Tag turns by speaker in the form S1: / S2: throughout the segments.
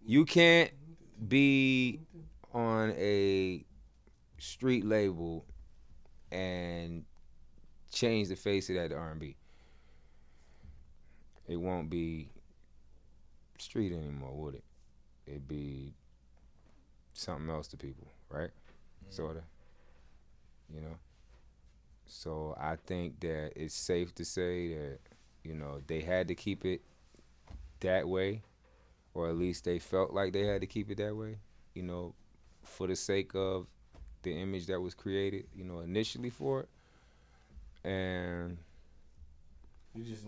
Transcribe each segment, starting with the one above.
S1: You can't be on a street label and change the face of that to R&B. It won't be street anymore, would it? It'd be something else to people, right? Sorta, you know. So I think that it's safe to say that they had to keep it that way, or at least they felt like they had to keep it that way, you know, for the sake of the image that was created, initially for it. And
S2: you just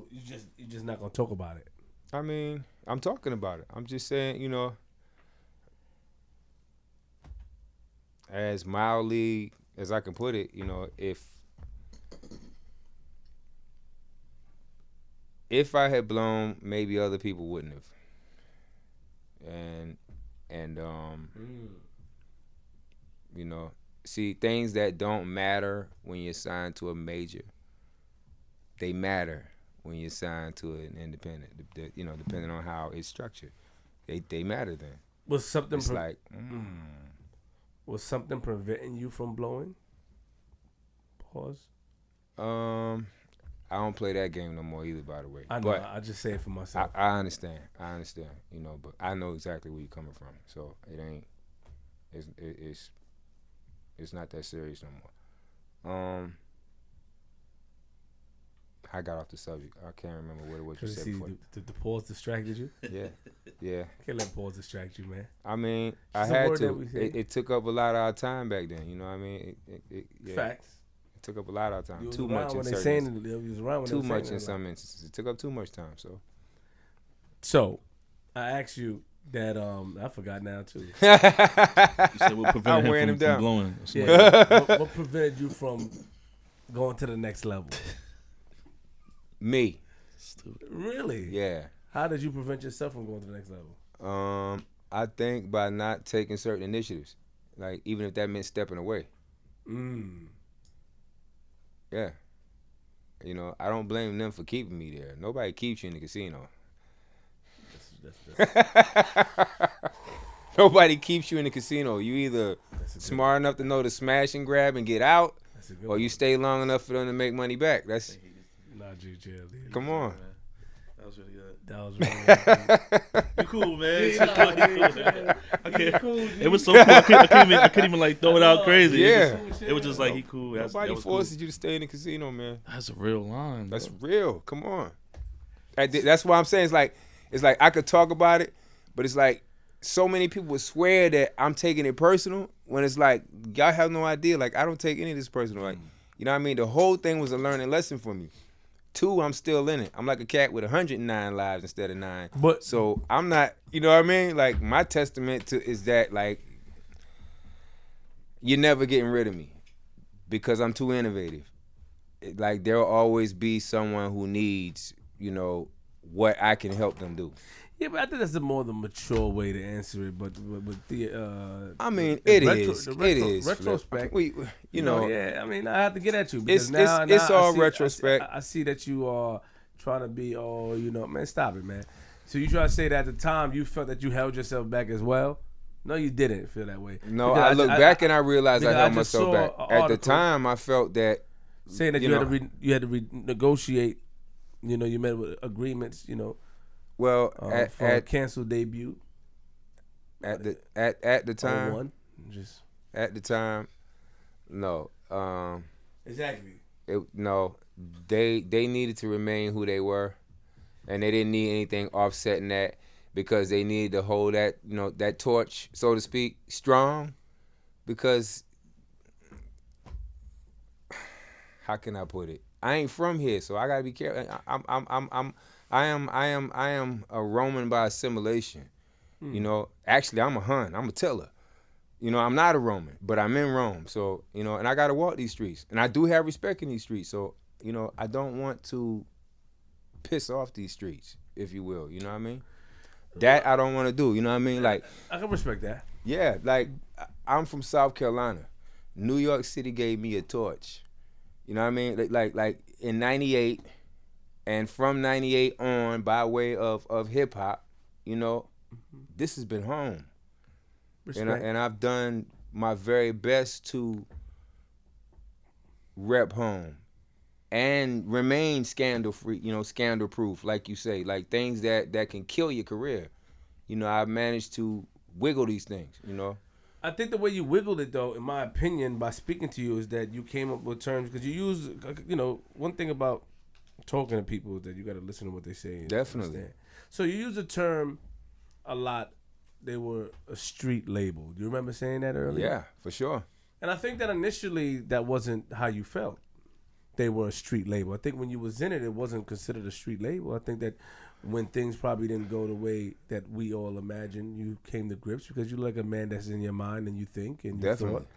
S2: not gonna talk about it.
S1: I mean, I'm talking about it. I'm just saying, as mildly as I can put it, if I had blown, maybe other people wouldn't have. And see, things that don't matter when you're signed to a major, they matter when you're signed to an independent. Depending on how it's structured, they matter then.
S2: Was something
S1: It's
S2: was something preventing you from blowing? Pause.
S1: I don't play that game no more either, by the way.
S2: I know.
S1: But
S2: I just say it for myself.
S1: I understand. But I know exactly where you're coming from. So it ain't. It's not that serious no more. I got off the subject. I can't remember what you said before.
S2: The pause distracted you?
S1: Yeah.
S2: Can't let pause distract you, man.
S1: I mean, I had to. It took up a lot of our time back then. You know what I mean? Yeah.
S2: Facts.
S1: It took up a lot of our time.
S2: Too much in certain instances.
S1: Too much in some instances. It took up too much time.
S2: So, I asked you that. I forgot now too.
S3: You said what prevented him from blowing?
S2: Yeah. What prevented you from going to the next level?
S1: Me.
S3: Stupid.
S2: Really?
S1: Yeah.
S2: How did you prevent yourself from going to the next level?
S1: I think by not taking certain initiatives, like even if that meant stepping away. Yeah. I don't blame them for keeping me there. Nobody keeps you in the casino. Nobody keeps you in the casino. You either smart enough to know to smash and grab and get out, or you stay long enough for them to make money back. That's
S2: not GJ.
S1: Come on.
S3: That was really good.
S2: That was really
S3: You cool, man. It was so cool. I couldn't even like throw it out crazy.
S1: Yeah.
S3: It was just like he cool.
S1: Nobody forces you to stay in the casino, man.
S3: That's a real line.
S1: That's real. Come on. That's why I'm saying it's like I could talk about it, but it's like so many people would swear that I'm taking it personal when it's like y'all have no idea. Like I don't take any of this personal. Like you know what I mean? The whole thing was a learning lesson for me. 2, I'm still in it. I'm like a cat with 109 lives instead of 9.
S2: But
S1: so I'm not, you know what I mean? Like my testament to is that like you're never getting rid of me because I'm too innovative. Like there'll always be someone who needs, what I can help them do.
S2: Yeah, but I think that's the mature way to answer it. But
S1: I mean, it is.
S2: Retrospect. Yeah. I mean, I have to get at you because
S1: it's all retrospect.
S2: I see that you are trying to be man. Stop it, man. So you try to say that at the time you felt that you held yourself back as well. No, you didn't feel that way.
S1: No, I look back and I realized I held myself back. At the time, I felt that
S2: saying that you had to renegotiate. You met with agreements.
S1: Well,
S2: for a canceled debut.
S1: At the time, at the time, no.
S2: Exactly.
S1: They needed to remain who they were, and they didn't need anything offsetting that because they needed to hold that that torch, so to speak, strong. Because how can I put it? I ain't from here, so I gotta be careful. I am a Roman by assimilation. Actually I'm a Hun. I'm a Tiller. I'm not a Roman, but I'm in Rome. So, and I gotta walk these streets. And I do have respect in these streets. So, I don't want to piss off these streets, if you will. You know what I mean? That I don't want to do. You know what I mean? Like
S2: I can respect that.
S1: Yeah, like I'm from South Carolina. New York City gave me a torch. You know what I mean? Like in '98, and from '98 on, by way of hip hop, this has been home.
S2: Respect.
S1: And I've done my very best to rep home and remain scandal free, scandal proof, like you say, like things that can kill your career. I've managed to wiggle these things,
S2: I think the way you wiggled it, though, in my opinion, by speaking to you, is that you came up with terms because you use, one thing about talking to people is that you got to listen to what they say. And
S1: Definitely.
S2: understand. So you use a term a lot. They were a street label. Do you remember saying that earlier?
S1: Yeah, for sure.
S2: And I think that initially that wasn't how you felt. They were a street label. I think when you was in it, it wasn't considered a street label. I think that when things probably didn't go the way that we all imagined, you came to grips because you're like a man that's in your mind and you think and you
S1: Definitely.
S2: thought.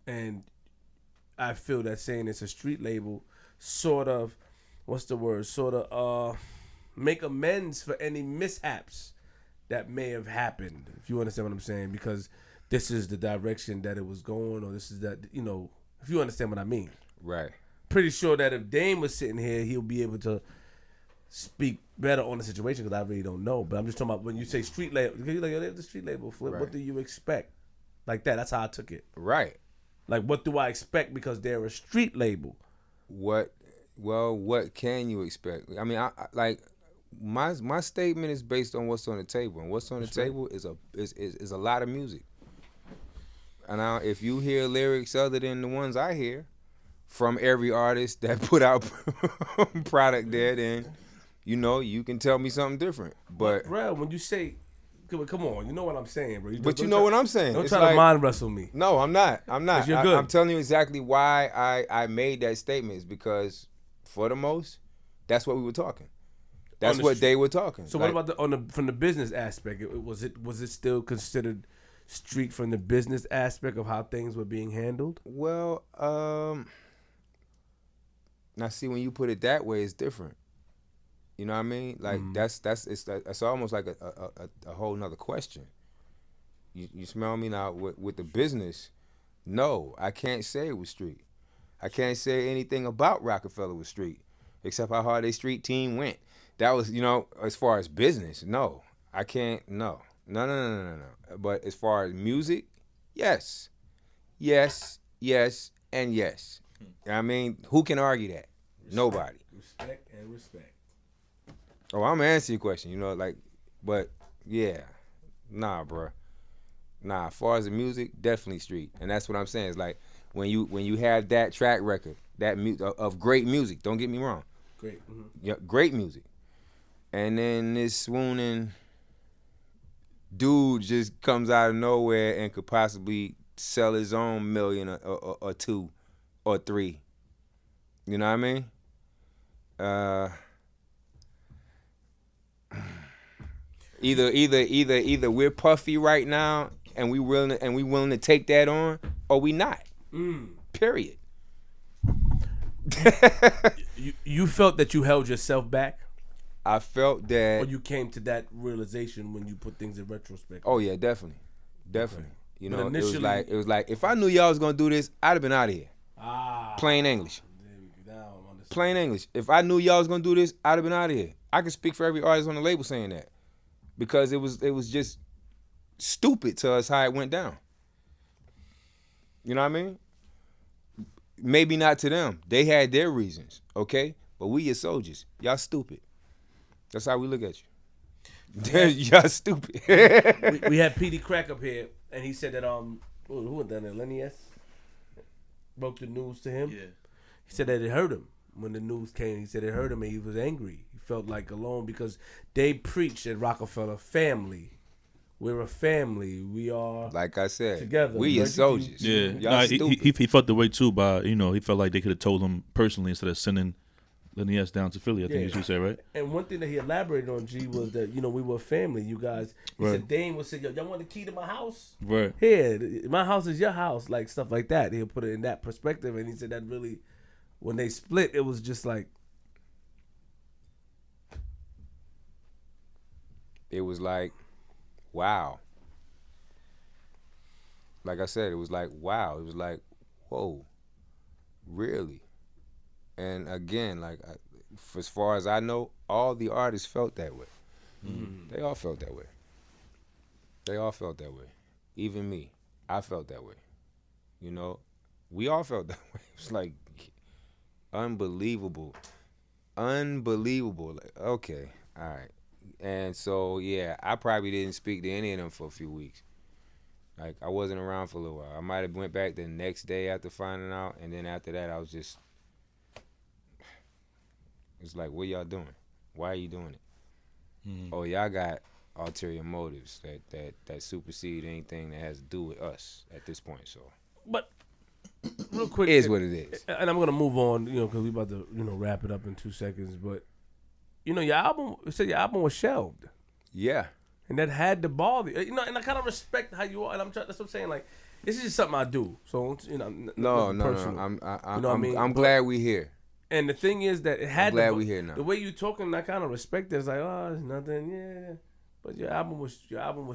S2: And I feel that saying it's a street label sort of, make amends for any mishaps that may have happened, if you understand what I'm saying, because this is the direction that it was going, or this is that, if you understand what I mean.
S1: Right.
S2: Pretty sure that if Dame was sitting here, he'll be able to speak better on the situation because I really don't know. But I'm just talking about when you say street label, you're like, the street label, Flip,
S1: Right.
S2: What do you expect? Like that. That's how I took it.
S1: Right.
S2: Like, what do I expect because they're a street label?
S1: What can you expect? I mean, I like my statement is based on what's on the table, and what's on the table is a lot of music. And now, if you hear lyrics other than the ones I hear from every artist that put out product there, then you can tell me something different. But
S2: Rell, when you say, come on, you know what I'm saying, bro.
S1: But you know what I'm saying.
S2: Don't
S1: It's
S2: try
S1: like,
S2: to mind wrestle me.
S1: No, I'm not.
S2: 'Cause you're good.
S1: I'm telling you exactly why I made that statement is because, for the most, that's what we were talking. That's what they were talking.
S2: So
S1: like,
S2: what about from the business aspect? Was it still considered street from the business aspect of how things were being handled?
S1: Well, now see, when you put it that way, it's different. You know what I mean? Like that's almost like a whole nother question. You smell me now with the business? No, I can't say it was street. I can't say anything about Rocafella was street, except how hard their street team went. That was, as far as business, no, I can't. No. But as far as music, yes, and yes. I mean, who can argue that? Nobody.
S2: Respect and respect.
S1: Oh, I'm gonna answer your question. But yeah, nah, bro. Nah, as far as the music, definitely street, and that's what I'm saying. It's like when you have that track record, of great music. Don't get me wrong.
S2: Great. Mm-hmm.
S1: Yeah, great music. And then this swooning dude just comes out of nowhere and could possibly sell his own million or two or three. You know what I mean? Either we're puffy right now and we willing to take that on, or we not. Period.
S2: You felt that you held yourself back?
S1: I felt that.
S2: Or you came to that realization when you put things in retrospect?
S1: Oh yeah, definitely. Okay.
S2: Initially,
S1: it was like if I knew y'all was gonna do this, I'd have been out of here. Plain English. Plain English. If I knew y'all was gonna do this, I'd have been out of here. I can speak for every artist on the label saying that, because it was just stupid to us how it went down. You know what I mean? Maybe not to them. They had their reasons, okay? But we your soldiers. Y'all stupid. That's how we look at you. Y'all stupid.
S2: we had PD Crack up here, and he said that who went down there? Lenny S. broke the news to him.
S3: Yeah.
S2: He said that it hurt him when the news came. He said it hurt him, and he was angry. He felt like alone because they preached at Rocafella family. We're a family. We are,
S1: like I said,
S2: together.
S1: We your soldiers.
S3: Yeah,
S1: Y'all stupid.
S3: he felt the way too by he felt like they could have told him personally instead of sending Lenny S down to Philly. I think is what you said, right?
S2: And one thing that he elaborated on, G, was that we were a family. You guys, he said Dame would say, "Yo, y'all want the key to my house?
S3: Right.
S2: Here, my house is your house," like stuff like that. He'll put it in that perspective, and he said that really, when they split, it was just like.
S1: It was like, wow. Like I said, it was like, wow. It was like, whoa, really? And again, like, as far as I know, all the artists felt that way. They all felt that way. They all felt that way. Even me. I felt that way. You know, we all felt that way. It's like unbelievable. Unbelievable. Like, okay, all right. And so, yeah, I probably didn't speak to any of them for a few weeks. Like, I wasn't around for a little while. I might have went back the next day after finding out, and then after that, I was just, it's like, what y'all doing? Why are you doing it? Oh, y'all got ulterior motives that supersede anything that has to do with us at this point. So,
S2: but real quick,
S1: it is what it is.
S2: And I'm gonna move on, because we about to, wrap it up in 2 seconds. But your album, you said your album was shelved.
S1: Yeah.
S2: And that had to bother you. And I kind of respect how you are. And that's what I'm saying. Like, this is just something I do. So,
S1: No. I'm glad we here.
S2: And the thing is that it had.
S1: I'm glad we here now.
S2: The way you talking, I kind of respect it. It's like, oh, it's nothing. Yeah. But your album was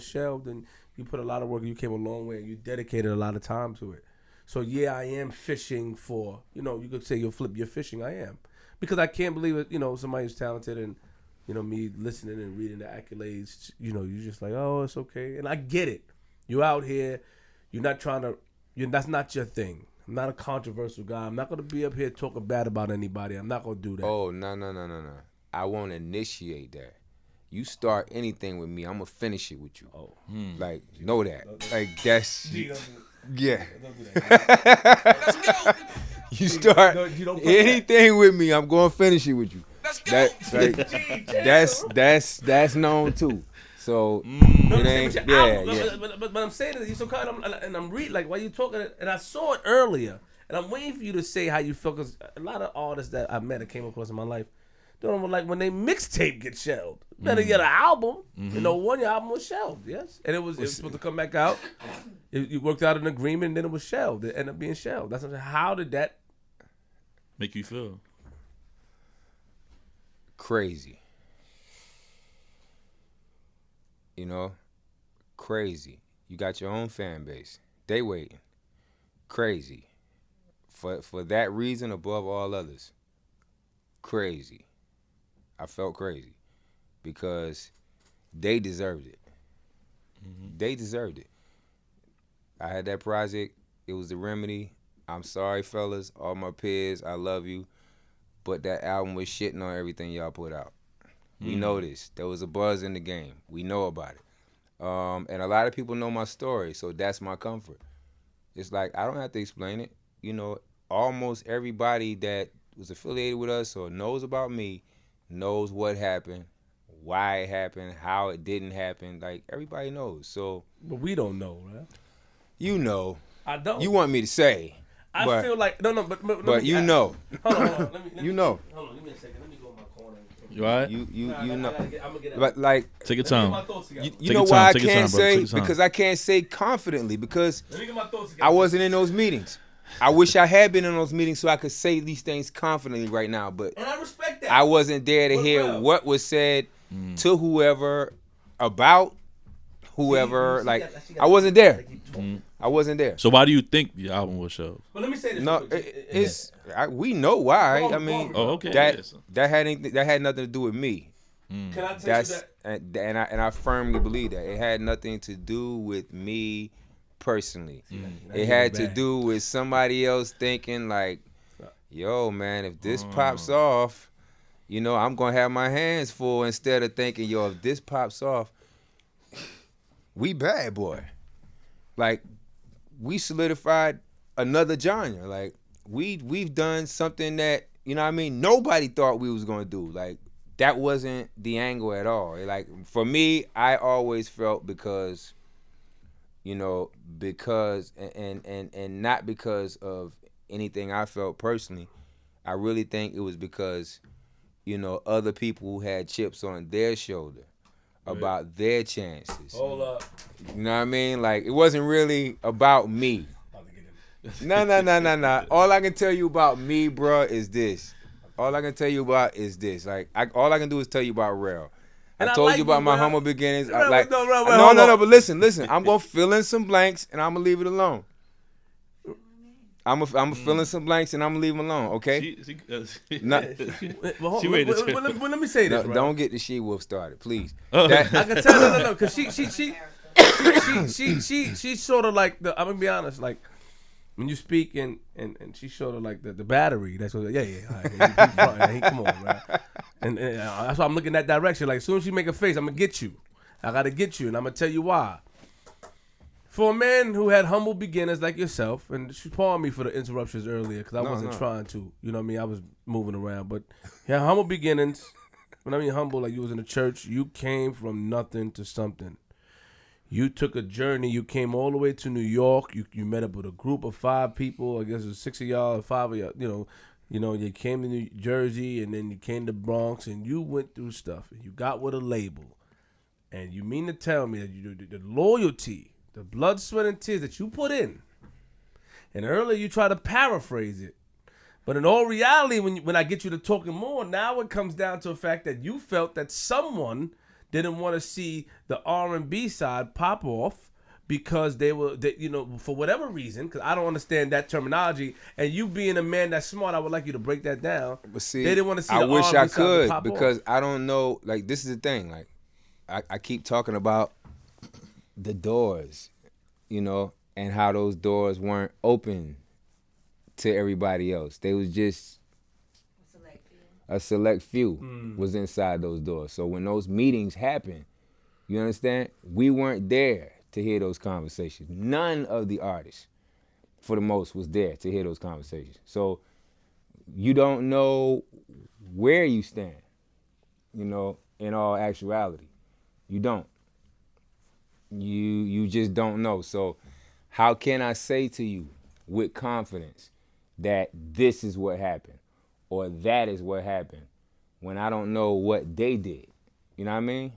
S2: shelved, and you put a lot of work. You came a long way, and you dedicated a lot of time to it. So yeah, I am fishing for. You could say you're fishing. I am, because I can't believe it. Somebody who's talented and. Me listening and reading the accolades, you're just like, oh, it's okay. And I get it. You're out here. You're not trying to, that's not your thing. I'm not a controversial guy. I'm not going to be up here talking bad about anybody. I'm not going to do that.
S1: Oh, no. I won't initiate that. You start anything with me, I'm going to finish it with you.
S2: Oh.
S1: Like, know that. Like, that's, yeah.
S2: Don't do that.
S1: You start anything with me, I'm going to finish it with you. That's known too. So it ain't.
S2: But I'm saying that you so kind of, and I'm reading like while you talking, and I saw it earlier, and I'm waiting for you to say how you feel, because a lot of artists that I met and came across in my life, don't like when they mixtape get shelved. Better get an album. One your album was shelved, yes, and it was supposed to come back out. You worked out an agreement, and then it was shelved. It ended up being shelved. That's what I'm saying. How did that
S3: make you feel?
S1: Crazy. Crazy. You got your own fan base. They waiting. Crazy. For that reason above all others. Crazy. I felt crazy because they deserved it. They deserved it. I had that project. It was the remedy. I'm sorry, fellas, all my peers. I love you. But that album was shitting on everything y'all put out. We know this. There was a buzz in the game. We know about it. And a lot of people know my story, so that's my comfort. It's like, I don't have to explain it. Almost everybody that was affiliated with us or knows about me knows what happened, why it happened, how it didn't happen. Like, everybody knows. So,
S2: but we don't know, right?
S1: You know.
S2: I don't.
S1: You want me to say.
S2: I feel like no, but
S1: know.
S2: Hold on. Let me,
S1: you know.
S2: Hold on, give me a second. Let me go in my corner.
S3: You all right?
S1: You know.
S2: I'm gonna get
S1: but like,
S3: take your time.
S1: You know why I can't say, because I can't say confidently, because I wasn't in those meetings. I wish I had been in those meetings so I could say these things confidently right now, but
S2: and I respect that.
S1: I wasn't there to hear what was said to whoever about whoever. Like, I wasn't there. I wasn't there.
S3: So why do you think the album was shelved?
S2: But let me say this.
S1: No, we know why. I mean,
S3: okay.
S1: That had nothing to do with me.
S2: Can I tell you that?
S1: And I firmly believe that it had nothing to do with me personally. It had to do with somebody else thinking like, yo, man, if this pops off, I'm gonna have my hands full, instead of thinking, yo, if this pops off, we bad, boy. Like, we solidified another genre. Like, we've done something that, nobody thought we was gonna do. Like, that wasn't the angle at all. Like, for me, I always felt because and not because of anything I felt personally. I really think it was because, other people had chips on their shoulder about their chances.
S2: Hold up.
S1: You know what I mean? Like, it wasn't really about me. No. All I can tell you about me, bro, is this. All I can tell you about is this. Like, all I can do is tell you about Rell. I told you about my humble beginnings. No, but listen. I'm going to fill in some blanks, and I'm going to leave it alone. I'm fill in some blanks and I'm gonna leave them alone. Okay. Not,
S2: Let me say this.
S1: no, don't get the she-wolf started, please.
S2: I can tell. No, because she's sort of like the. I'm gonna be honest, like when you speak and she's sort of like the battery. That's what. Yeah. All right, come on, man. And that's why I'm looking that direction. Like as soon as you make a face, I'm gonna get you. I gotta get you, and I'm gonna tell you why. For a man who had humble beginnings like yourself, and she pardon me for the interruptions earlier because I wasn't trying to. You know what I mean? I was moving around, but you had humble beginnings. When I mean humble, like you was in the church, you came from nothing to something. You took a journey. You came all the way to New York. You met up with a group of 5 people. I guess it was 6 of y'all, 5 of y'all. You came to New Jersey, and then you came to Bronx, and you went through stuff. And you got with a label, and you mean to tell me that the loyalty, the blood, sweat, and tears that you put in, and earlier you try to paraphrase it, but in all reality, when I get you to talking more, now it comes down to the fact that you felt that someone didn't want to see the R&B side pop off because they for whatever reason, because I don't understand that terminology, and you being a man that's smart, I would like you to break that down.
S1: But see,
S2: they didn't want to see
S1: I
S2: the
S1: wish
S2: R&B
S1: I
S2: side
S1: could
S2: pop
S1: because
S2: off.
S1: I don't know. Like this is the thing. Like I keep talking about the doors, and how those doors weren't open to everybody else. They was just a select few was inside those doors. So when those meetings happened, you understand, we weren't there to hear those conversations. None of the artists, for the most, was there to hear those conversations. So you don't know where you stand, in all actuality. You don't. You just don't know. So how can I say to you with confidence that this is what happened or that is what happened when I don't know what they did? You know what I mean?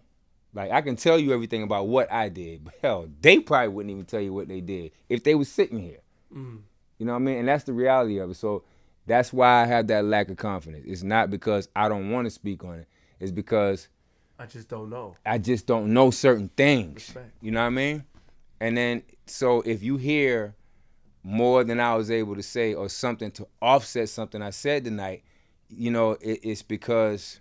S1: Like I can tell you everything about what I did, but hell, they probably wouldn't even tell you what they did if they was sitting here. You know what I mean? And that's the reality of it. So that's why I have that lack of confidence. It's not because I don't want to speak on it. It's because
S2: I just don't know.
S1: I just don't know certain things.
S2: Respect.
S1: You know what I mean? And then, so if you hear more than I was able to say or something to offset something I said tonight, it's because,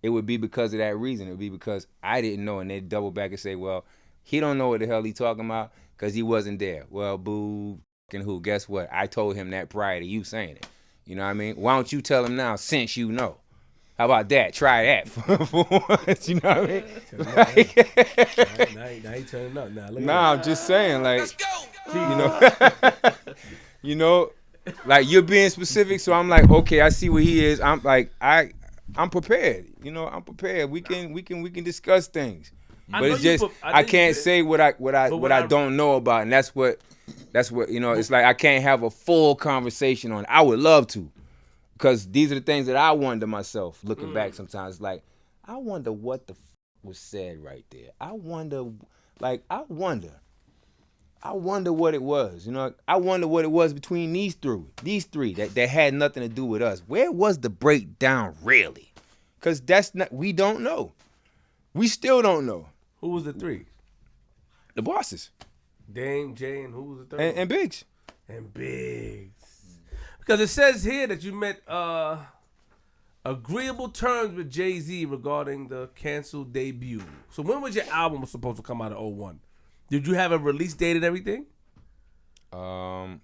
S1: it would be because of that reason. It would be because I didn't know, and they'd double back and say, well, he don't know what the hell he talking about because he wasn't there. Well, boo, fucking who? Guess what? I told him that prior to you saying it. You know what I mean? Why don't you tell him now since you know? How about that? Try that for once. You know what I mean?
S2: Now he turning up.
S1: I'm just saying, like, let's go. Like you're being specific, so I'm like, okay, I see where he is. I'm like, I'm prepared. I'm prepared. We can discuss things, but it's just I can't say what I don't know about, and that's what it's like. I can't have a full conversation on it. I would love to. Because these are the things that I wonder myself, looking back sometimes. Like, I wonder what the was said right there. I wonder what it was. I wonder what it was between these three that had nothing to do with us. Where was the breakdown really? Because we don't know. We still don't know.
S2: Who was the 3?
S1: The bosses.
S2: Dame, Jay, and who was the 3rd?
S1: And Biggs.
S2: And Biggs. Because it says here that you met agreeable terms with Jay-Z regarding the canceled debut. So when was your album supposed to come out of 01? Did you have a release date and everything?
S1: More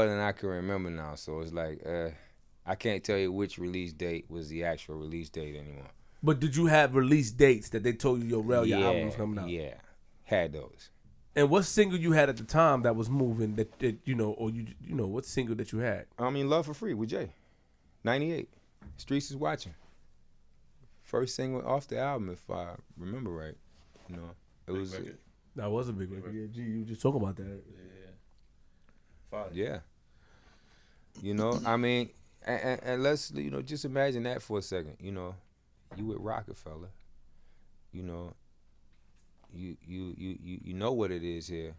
S1: than I can remember now. So it's like, I can't tell you which release date was the actual release date anymore.
S2: But did you have release dates that they told you, Rell, your album was coming out?
S1: Yeah, had those.
S2: And what single you had at the time that was moving what single that you had?
S1: Love for Free with Jay. 98. Streets is Watching. First single off the album, if I remember right. It was.
S2: That was a big record. Yeah, G, you just talk about that.
S1: Yeah. And let's just imagine that for a second. You with Rocafella. You know what it is here.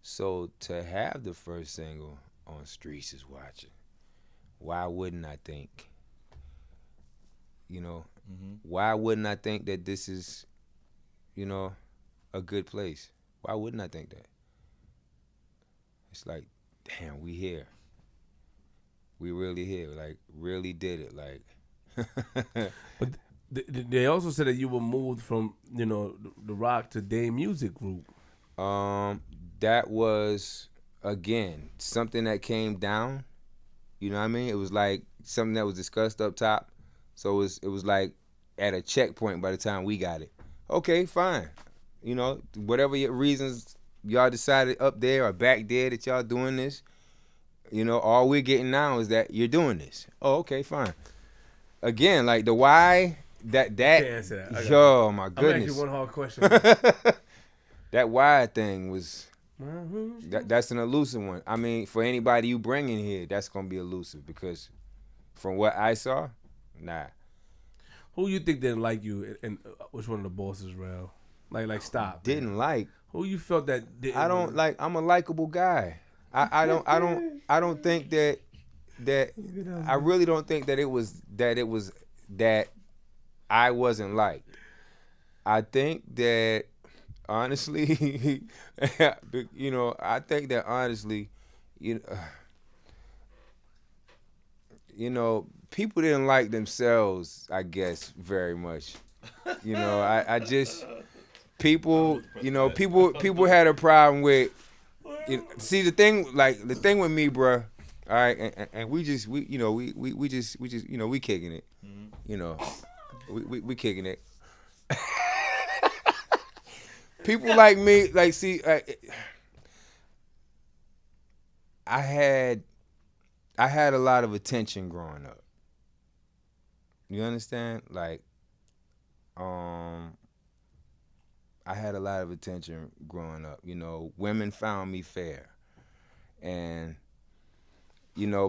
S1: So to have the first single on Streets is Watching, why wouldn't I think? Why wouldn't I think that this is, a good place? Why wouldn't I think that? It's like, damn, we here. We really here. Like, really did it. Like.
S2: But they also said that you were moved from, the rock to Dame Music Group.
S1: That was, again, something that came down. You know what I mean? It was like something that was discussed up top. So it was like at a checkpoint by the time we got it. Okay, fine. Whatever your reasons y'all decided up there or back there that y'all doing this, all we're getting now is that you're doing this. Oh, okay, fine. Again, like the why, that
S2: can't answer that.
S1: Yo, my goodness.
S2: I'm asking you one hard question.
S1: That why thing was, that's an elusive one. I mean, for anybody you bring in here, that's going to be elusive because from what I saw, nah.
S2: Who you think didn't like you and which one of the bosses, Rell? Like stop.
S1: Didn't like.
S2: Who you felt that didn't
S1: I don't like, I'm a likable guy. I don't think that I really don't think that it was that I wasn't liked. I think that honestly, I think that honestly, people didn't like themselves, I guess, very much. I just people had a problem with. See the thing with me, bruh. All right, and we kicking it. We kicking it. People like me, I had a lot of attention growing up. You understand? Like, I had a lot of attention growing up. Women found me fair, and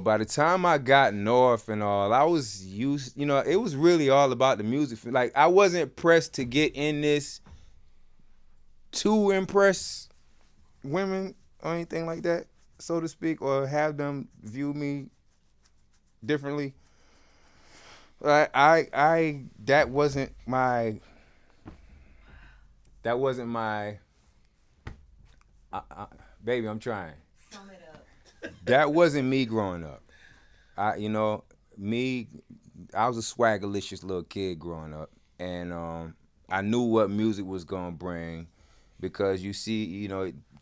S1: by the time I got north and all, I was used. It was really all about the music. Like, I wasn't pressed to get in this to impress women or anything like that, so to speak, or have them view me differently. I that wasn't my baby, I'm trying. Sum it up. That wasn't me growing up. I was a swaggerlicious little kid growing up, and I knew what music was gonna bring. Because you see,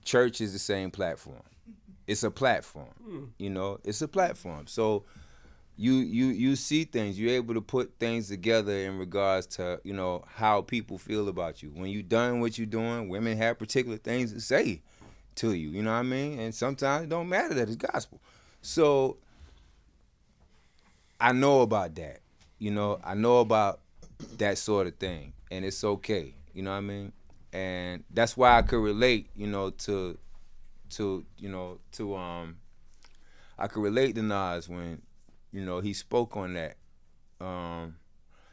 S1: church is the same platform. It's a platform. It's a platform. So you see things. You're able to put things together in regards to, how people feel about you. When you're done what you're doing, women have particular things to say to you. You know what I mean? And sometimes it don't matter that it's gospel. So I know about that. I know about that sort of thing. And it's okay. You know what I mean? And that's why I could relate, I could relate to Nas when, he spoke on that.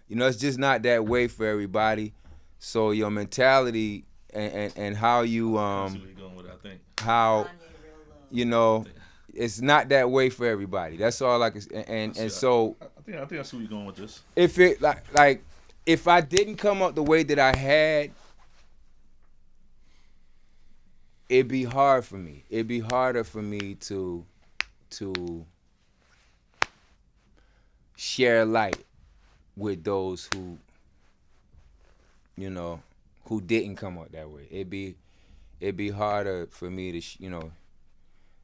S1: It's just not that way for everybody. So your mentality and how you how it's not that way for everybody. That's all I can. And so
S3: I think I see where you're going with this.
S1: If it like if I didn't come up the way that I had, it'd be hard for me. It'd be harder for me to share light with those who didn't come up that way. It'd be harder for me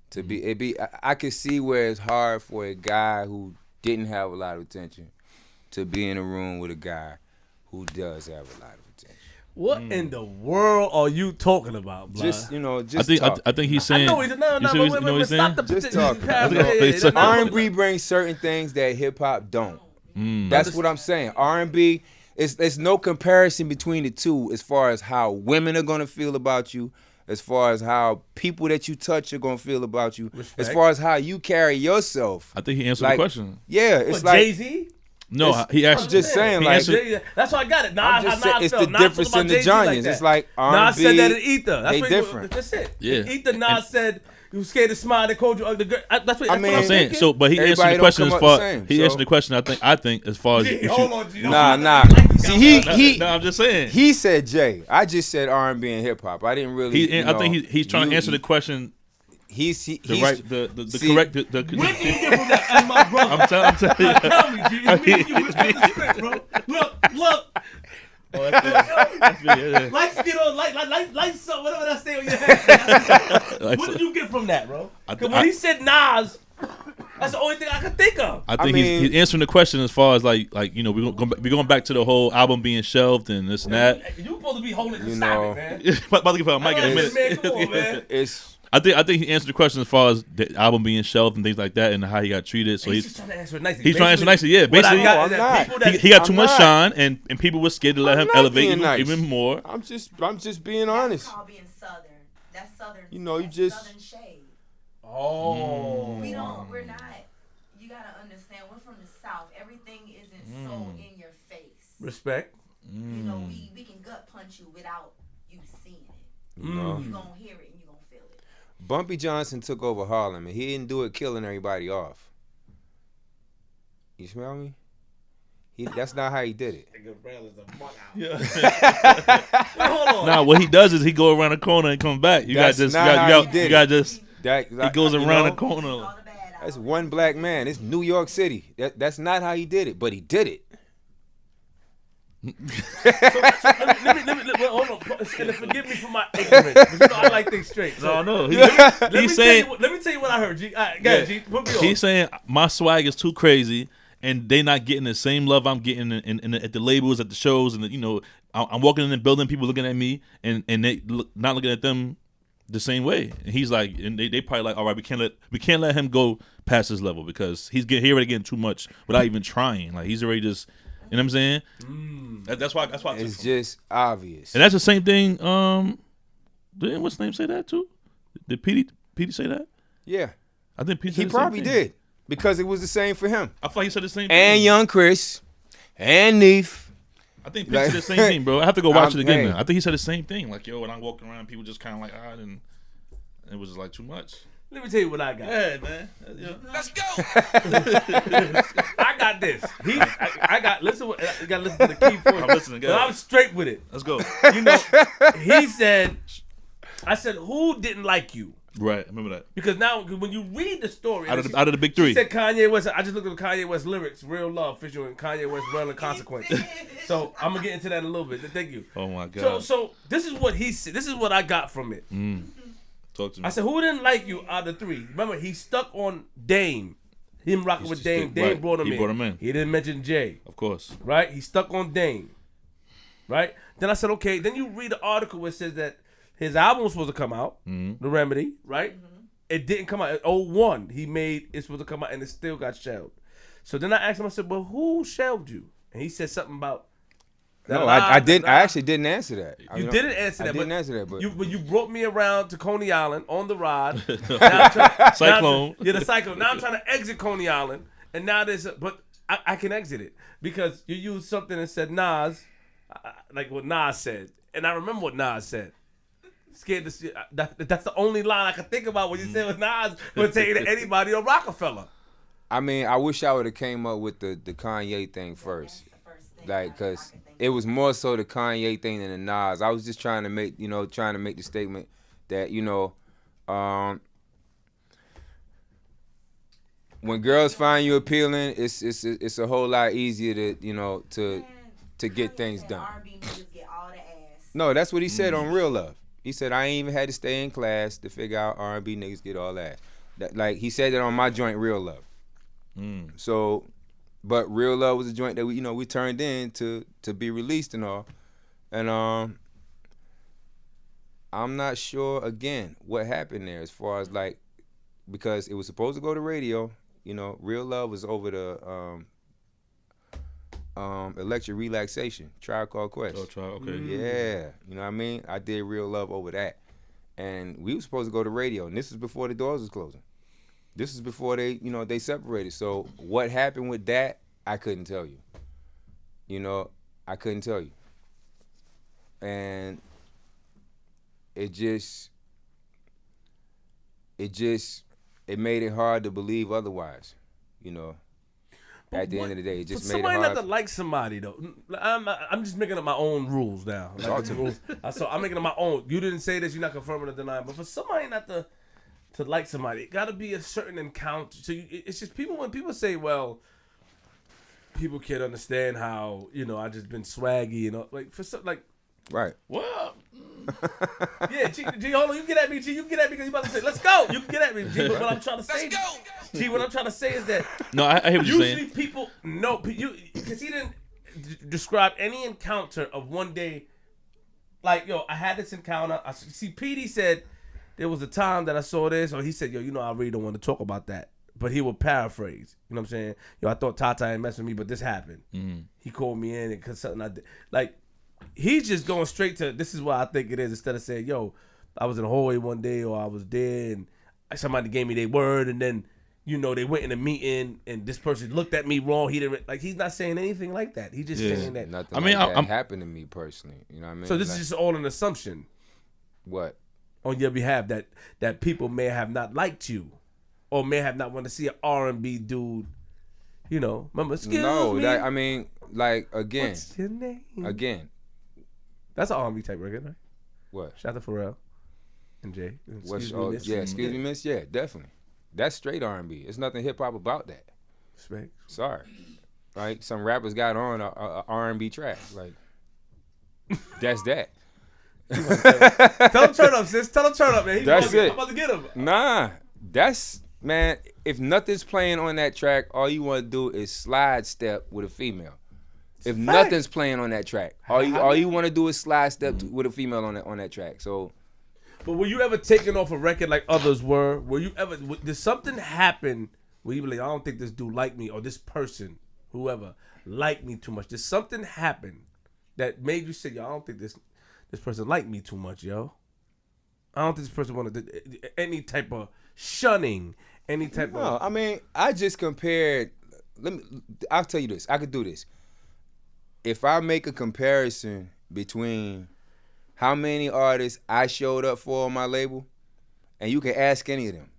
S1: to be. I could see where it's hard for a guy who didn't have a lot of attention to be in a room with a guy who does have a lot of attention.
S2: What in the world are you talking about, bro?
S1: Just
S3: I think he's saying.
S2: I know he's wait, stop the
S1: just talking. R&B brings certain things that hip hop don't. That's what I'm saying. R&B, it's no comparison between the two as far as how women are gonna feel about you, as far as how people that you touch are gonna feel about you,
S2: Respect.
S1: as far as how you carry yourself.
S3: I think he answered the question.
S1: Yeah, it's like
S2: Jay-Z.
S3: No, he actually.
S1: I'm just saying, like,
S2: that's why I got it.
S1: It's the difference in the genres. It's like R&B.
S2: Nas said that in Ether.
S1: They different.
S2: That's it.
S3: Yeah.
S2: In Ether, Nas said you were scared to smile. They called you ugly girl. That's what
S3: I'm saying. So, but he answered the question as far. He answered the question. I think as far as.
S2: Hold on, G.
S1: Nah. See, he.
S3: No, I'm just saying.
S1: He said Jay. I just said R&B and hip hop. I didn't really.
S3: I think he's trying to answer the question. correct.
S2: Where did you get from that? As my brother.
S3: I'm telling you.
S2: Tell me, G. It's me and you. It's the script, bro. Look.
S3: Oh, that's me.
S2: Lights get on, lights up, whatever that stay on your head. What did you get from that, bro? Because when he said Nas, that's the only thing I could think of.
S3: I think he's answering the question as far as like you know we're going back to the whole album being shelved and this and that.
S2: You supposed to be holding the stop it, man.
S3: About to give a mic in a minute.
S2: Man, come on, man.
S3: I think he answered the question as far as the album being shelved and things like that and how he got treated. So
S2: he's just trying to answer it nicely.
S3: He's trying to answer nicely, yeah. Basically, he got too much shine, and people were scared to let him elevate even more.
S1: I'm just being honest.
S4: That's called being southern. That's southern.
S1: You know, you just
S4: southern shade.
S2: Oh.
S4: We're not. You gotta understand. We're from the South. Everything isn't so in your face.
S2: Respect.
S4: You know, we can gut punch you without you seeing it.
S1: You know,
S4: you gonna hear it and you gonna feel it.
S1: Bumpy Johnson took over Harlem, and he didn't do it killing everybody off. You smell me? That's not how he did it.
S3: Nah, what he does is he go around the corner and come back. He gotta just he goes around the corner.
S1: That's one black man. It's New York City. That's not how he did it, but he did it.
S2: Let me hold on. And forgive me for my ignorance. You know, I like things straight. So,
S3: No.
S2: let me tell you what I heard, G. G. Put me on.
S3: He's saying my swag is too crazy, and they not getting the same love I'm getting at the labels, at the shows, and I'm walking in the building, people looking at me, and they not looking at them the same way. And he's like, and they probably like, all right, we can't let him go past his level because he's already getting too much without even trying. Like he's already just. You know what I'm saying? That's why.
S1: It's just obvious.
S3: And that's the same thing. Didn't what's name say that too? Did Petey say that?
S1: Yeah,
S3: I think Petey.
S1: He probably did because it was the same for him.
S3: I thought he said the same.
S1: And
S3: thing.
S1: Young Chris, and Neef.
S3: I think Petey said the same thing, bro. I have to go watch it again, man. I think he said the same thing. Like, yo, when I'm walking around, people just kind of like, and it was just like too much.
S2: Let me tell you what I got.
S3: Yeah, man.
S4: Let's go.
S2: I got this. I got. Listen. You gotta listen to the key point.
S3: I'm listening.
S2: But I'm straight with it.
S3: Let's go.
S2: You know, he said. I said, who didn't like you?
S3: Right. I remember that.
S2: Because now, when you read the story,
S3: out of the big three,
S2: he said Kanye West. I just looked at the Kanye West lyrics, "Real Love," featuring Kanye West, "Rell" and "Consequence." So I'm gonna get into that in a little bit. Thank you.
S3: Oh my God.
S2: So this is what he said. This is what I got from it.
S3: Talk to me.
S2: I said, who didn't like you out of the three? Remember, he stuck on Dame. Him rocking with Dame. Dame brought him in. He didn't mention Jay.
S3: Of course.
S2: Right? He stuck on Dame. Right? Then I said, okay. Then you read the article where it says that his album was supposed to come out, The Remedy, right? It didn't come out. In 01, he made it supposed to come out, and it still got shelved. So then I asked him, I said, well, who shelved you? And he said something about...
S1: No, I didn't. I actually didn't answer that.
S2: You didn't answer that.
S1: I didn't answer that. But
S2: you brought me around to Coney Island on the rod.
S3: Cyclone.
S2: The cyclone. Now I'm trying to exit Coney Island, and now but I can exit it because you used something that said Nas, like what Nas said, and I remember what Nas said. Scared to see. That's the only line I could think about when you said what Nas would say to anybody on Rocafella.
S1: I mean, I wish I would have came up with the Kanye thing first. Like, cause it was more so the Kanye thing than the Nas. I was just trying to make the statement that, when girls find you appealing, it's a whole lot easier to get things done.
S4: R&B niggas get all the ass.
S1: No, that's what he said on Real Love. He said I ain't even had to stay in class to figure out R&B niggas get all that. Like he said that on my joint Real Love. So. But Real Love was a joint that we turned in to be released and all. And I'm not sure again what happened there as far as like, because it was supposed to go to radio, Real Love was over the Electric Relaxation, Tribe Called Quest.
S3: Oh, Tribe, okay.
S1: Yeah. You know what I mean? I did Real Love over that. And we were supposed to go to radio, and this was before the doors was closing. This is before they separated. So what happened with that, I couldn't tell you. I couldn't tell you. And it made it hard to believe otherwise, At the end of the day, it just made it hard.
S2: Somebody not to like somebody though. I'm just making up my own rules now. So I'm making up my own. You didn't say this. You're not confirming or denying. But for somebody not to to like somebody. It got to be a certain encounter. So it's just people, when people say, well, people can't understand how, I just been swaggy, like for some, like,
S1: Right.
S3: Well,
S2: yeah, G, hold on, you get at me, G, you get at me because you about to say, let's go. You can get at me, G, but what I'm trying to say, G, what I'm trying to say is that
S3: no, I hear what you're
S2: usually
S3: saying.
S2: people know, because he didn't describe any encounter of one day, like, yo, I had this encounter. See, PD said there was a time that I saw this, or he said, yo, I really don't want to talk about that. But he would paraphrase. You know what I'm saying? Yo, I thought Tata ain't mess with me, but this happened.
S3: Mm-hmm.
S2: He called me in because something I did. Like, he's just going straight to, this is what I think it is, instead of saying, yo, I was in the hallway one day, or I was there, and somebody gave me their word, and then, they went in a meeting, and this person looked at me wrong. He didn't, like, he's not saying anything like that. He's just saying that.
S1: Nothing
S3: I mean,
S1: like that
S3: I'm
S1: happened to me personally. You know what I mean?
S2: So this is just all an assumption.
S1: What?
S2: On your behalf, that people may have not liked you, or may have not wanted to see an R&B dude. Remember? Excuse me.
S1: I mean, like, again.
S2: What's your name?
S1: Again.
S2: That's an R&B type record, right?
S1: What?
S2: Shout out to Rell and Jay.
S1: Excuse me, miss. Yeah, definitely. That's straight R&B. There's nothing hip hop about that.
S2: Respect.
S1: Sorry. Right? Some rappers got on a R&B track. Like, that's that.
S2: Tell him turn up, sis. Tell him turn up, man.
S1: That's it.
S2: I'm about to get him.
S1: Nah, that's, man, if nothing's playing on that track, all you want to do is slide step with a female. If nothing's playing on that track, all you want to do is slide step with a female on that track. So,
S2: but were you ever taken off a record like others were? Were you ever? Did something happen where you be like, I don't think this dude like me, or this person, whoever, like me too much? Did something happen that made you say, yo, I don't think this person like me too much, yo? I don't think this person wanted any type of shunning, any type of.
S1: No, I mean, I just compared. I'll tell you this. I could do this. If I make a comparison between how many artists I showed up for on my label, and you can ask any of them.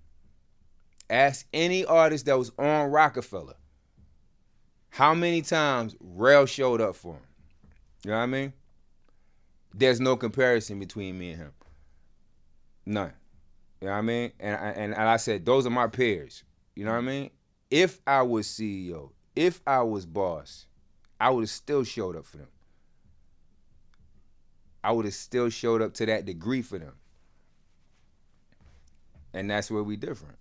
S1: Ask any artist that was on Rocafella how many times Rell showed up for him. You know what I mean? There's no comparison between me and him. None. You know what I mean? And I said, those are my peers. You know what I mean? If I was CEO, if I was boss, I would have still showed up for them. I would have still showed up to that degree for them. And that's where we different.